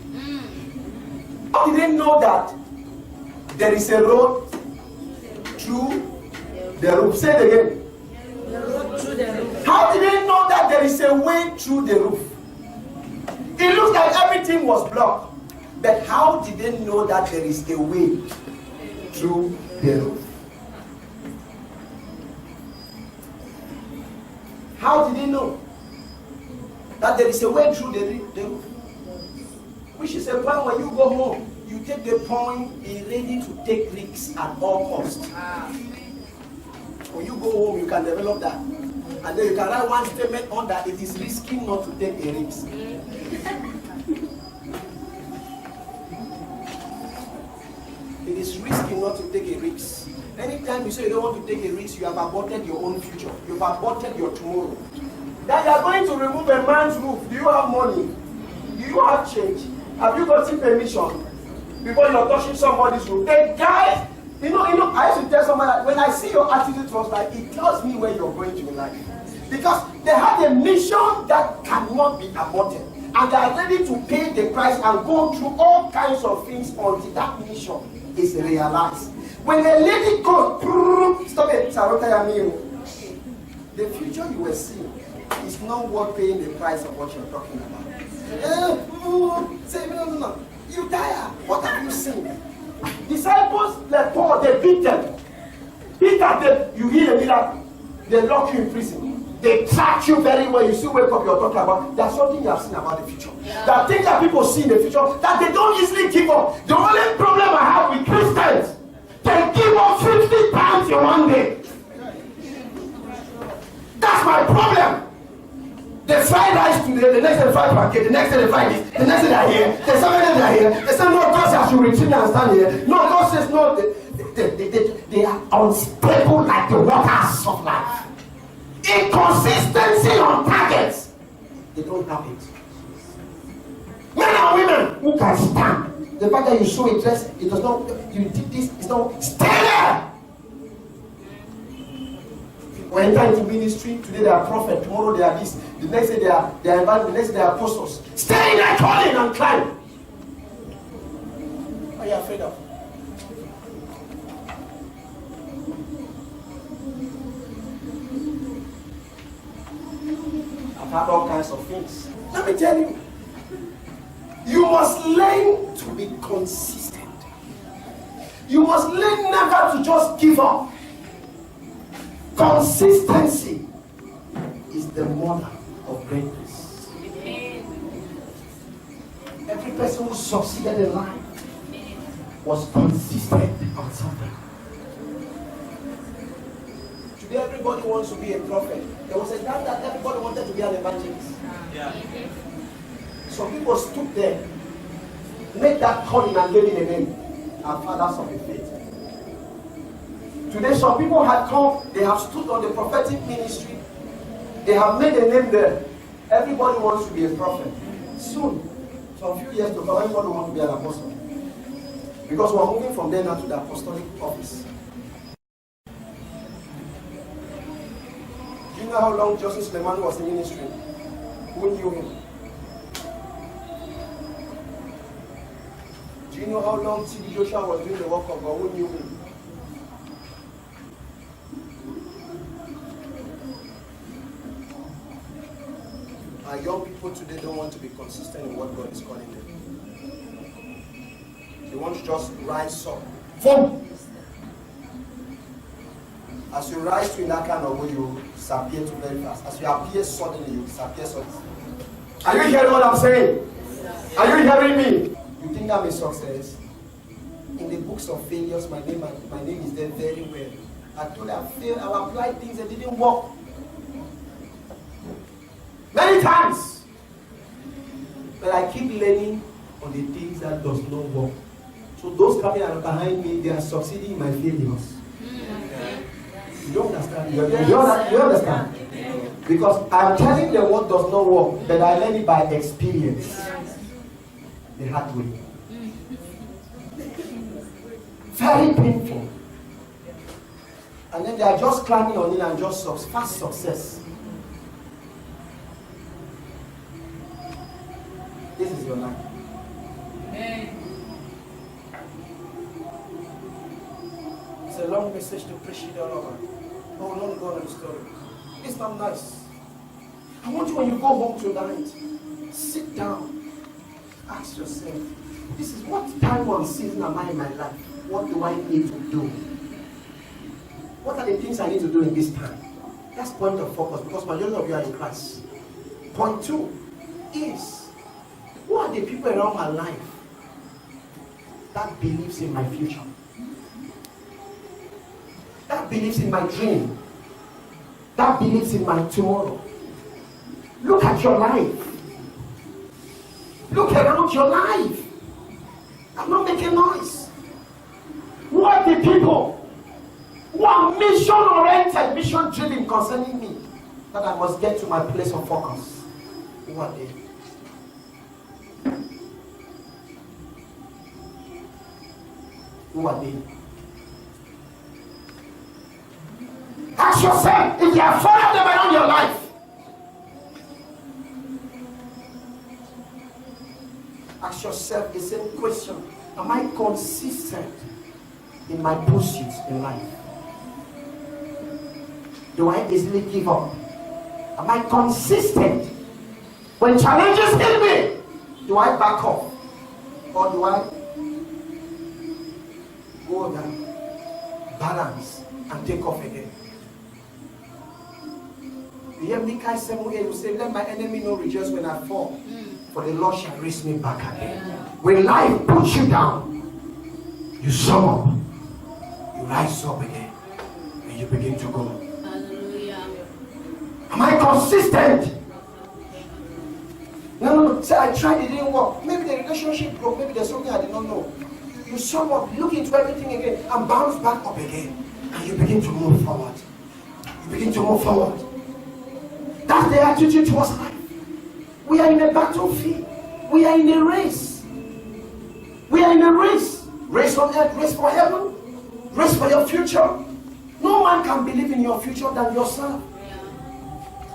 How did they know that there is a road through the roof? Say it again.
The road through the roof.
How did they know that there is a way through the roof? It looks like everything was blocked. But how did they know that there is a way through the roof? How did they know that there is a way through the roof? Which is a point when you go home, you take the point, be ready to take risks at all costs. When you go home, you can develop that. And then you can write one statement on that it is risky not to take a risk. It is risky not to take a risk. Anytime you say you don't want to take a risk, you have aborted your own future. You've aborted your tomorrow. That you are going to remove a man's roof. Do you have money? Do you have change? Have you gotten permission before you're touching somebody's roof? The guys, you know, I used to tell somebody that when I see your attitude towards life, it tells me where you're going to in life. Because they have a mission that cannot be aborted. And they are ready to pay the price and go through all kinds of things until that mission is realized. When a lady goes, stop it, the future you were seeing is not worth paying the price of what you're talking about. Say, no. You tire. What have you seen? Disciples, like Paul, they beat them. Peter, you hear a miracle. They lock you in prison. They track you very well. You still wake up, you're talking about. There's something you have seen about the future. Yeah. There are things that people see in the future that they don't easily give up. The only problem I have with Christians, they give up 50 times in one day. That's my problem. They fry rice today, the next day they fry pancake, the next day they fry this, the next day they're here, the seventh day they're here. They say, no, God says I should retreat and stand here. No, God says, no, they are unstable like the waters of life. Inconsistency on targets. They don't have it. Men and women who can stand. The fact that you show a dress, it does not, you did this, it's not, stay there.
We enter into ministry. Today they are prophet. Tomorrow they are this. The next day they are evangelist. The next day they are apostles. Stay in their calling and climb. What are you afraid of? I've had all kinds of things. Let me tell you. You must learn to be consistent. You must learn never to just give up. Consistency is the mother of greatness. Every person who succeeded in life was consistent on something. Today everybody wants to be a prophet. There was a time that everybody wanted to be an evangelist. Yeah. Some people stood there, made that calling and gave it a name. And fathers of the faith. Today some people have come, they have stood on the prophetic ministry, they have made a name there. Everybody wants to be a prophet. Soon, some few years to come, everybody wants to be an apostle. Because we're moving from there now to the apostolic office. Do you know how long Joseph Suleiman was in ministry? Who knew him? Do you know how long T.D. Joshua was doing the work of God? Who knew him? Our young people today don't want to be consistent in what God is calling them. They want to just rise up. Boom! As you rise to in that kind of way, you disappear too very fast. As you appear suddenly, you disappear suddenly. Are you hearing what I'm saying? Are you hearing me? You think I'm a success? In the books of failures, my name is there very well. I told you I failed, I applied things that didn't work. Many times. But I keep learning on the things that does not work. So those coming behind me, they are succeeding in my failures. You don't understand? You understand? Because I'm telling them what does not work, but I learn it by experience. The hard way. Very painful. And then they are just climbing on it and just fast success. This is your life. It's a long message to preach it all over. I will not go on the story. It's not nice. I want you, when you go home tonight, sit down. Ask yourself, this is what time and season am I in my life? What do I need to do? What are the things I need to do in this time? That's point of focus, because majority of you are in Christ. Point 2 is, who are the people around my life that believes in my future? That believes in my dream? That believes in my tomorrow? Look at your life. Look around your life. I'm not making noise. Who are the people who are mission-oriented, mission-driven concerning me, that I must get to my place of focus? Who are they? Who are they? Ask yourself if you are following them around your life. Ask yourself the same question. Am I consistent in my pursuits in life? Do I easily give up? Am I consistent? When challenges hit me, do I back off? Or do I go down, balance, and take off again? You hear Micah 7:8 will say, let my enemy know rejoice when I fall, for the Lord shall raise me back again. When life puts you down, you sum up, you rise up again, and you begin to go.
Hallelujah.
Am I consistent? No. Say I tried, it didn't work. Maybe the relationship broke, maybe there's something I did not know. You sum up, look into everything again, and bounce back up again, and you begin to move forward. You begin to move forward. That's the attitude towards life. We are in a battlefield. We are in a race. We are in a race. Race on earth, race for heaven, race for your future. No man can believe in your future than yourself.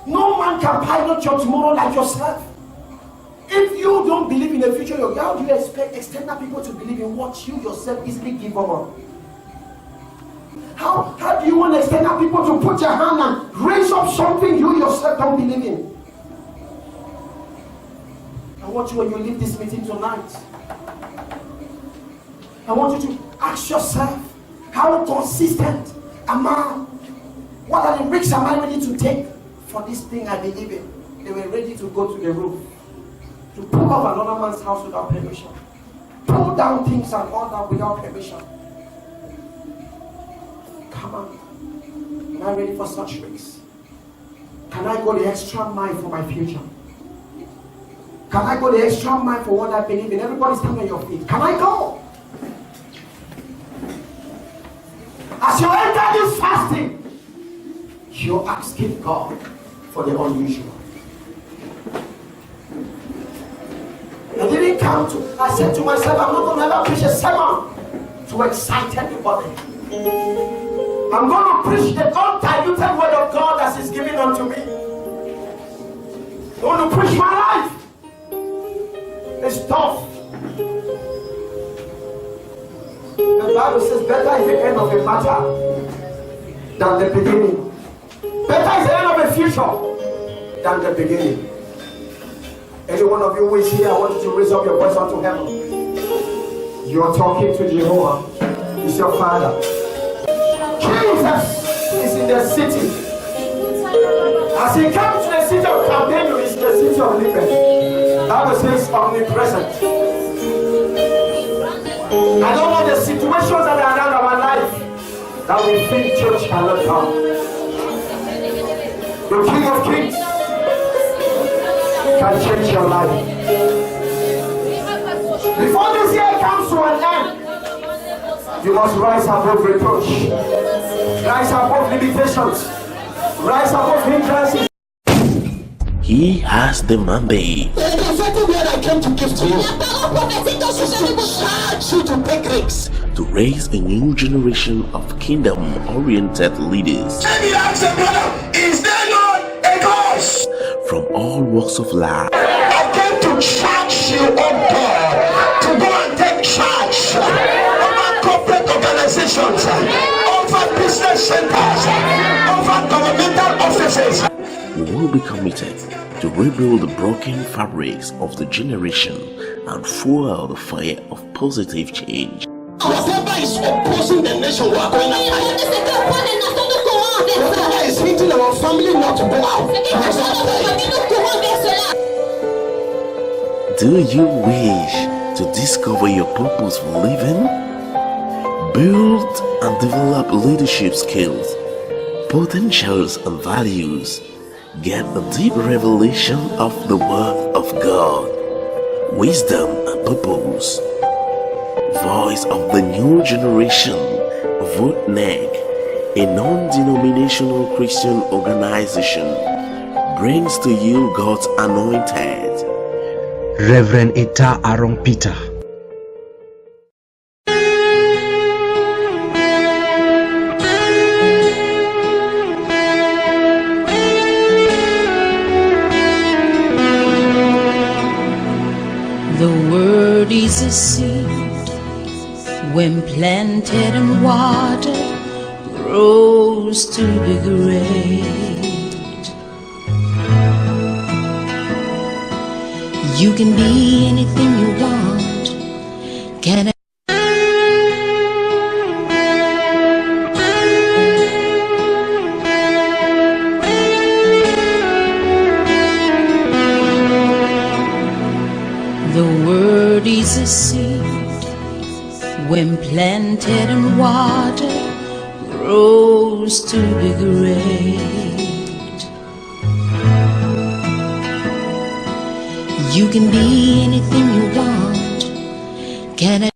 No man can pilot your tomorrow like yourself. If you don't believe in the future, how do you expect external people to believe in what you yourself easily give up on? How do you want external people to put your hand and raise up something you yourself don't believe in? I want you, when you leave this meeting tonight, I want you to ask yourself, how consistent am I? What are the risks am I ready to take for this thing I believe in? They were ready to go to the roof, to pull up another man's house without permission, pull down things and all that without permission. Come on. Am I ready for such risks? Can I go the extra mile for my future? Can I go the extra mile for what I believe in? Everybody stand on your feet. Can I go? As you enter this fasting, you're asking God for the unusual. I didn't come to, I said to myself, I'm not going to ever preach a sermon to excite anybody. I'm going to preach the undiluted word of God as is given unto me. I'm going to preach my life. It's tough. The Bible says better is the end of a matter than the beginning. Better is the end of a future than the beginning. Any one of you who is here, I want you to raise up your voice unto heaven. You are talking to Jehovah. He's your Father. Jesus is in the city. As he comes to the city of Capernaum, is the city of liberty. Bible says omnipresent. I don't know the situations that are around our life that we think church cannot come. The King of Kings can change your life. Before this year comes to an end, you must rise above reproach, rise above limitations, rise above hindrances.
He has the mandate
The prophetic word I came to give to you is to charge you to take risks.
to raise a new generation of kingdom-oriented leaders
Let me ask the brother, is there not a cause?
from all walks of life.
I came to charge you, oh God, to go and take charge over corporate organizations, over business centers, over governmental offices.
We will be committed to rebuild the broken fabrics of the generation and fuel the fire of positive change.
Whatever is opposing the nation, we are going to fire. Whatever is hitting our family not to go out, we are going to fire.
Do you wish to discover your purpose for living? Build and develop leadership skills, potentials and values. Get the deep revelation of the Word of God, wisdom and purpose. Voice of the new generation, VoteNeg, a non-denominational Christian organization, brings to you God's anointed
Reverend Etta Arong Peter.
The word is a seed, when planted and watered, grows to be great. You can be anything you want. Can The word is a seed, when planted and watered, grows to be great. You can be anything you want. Can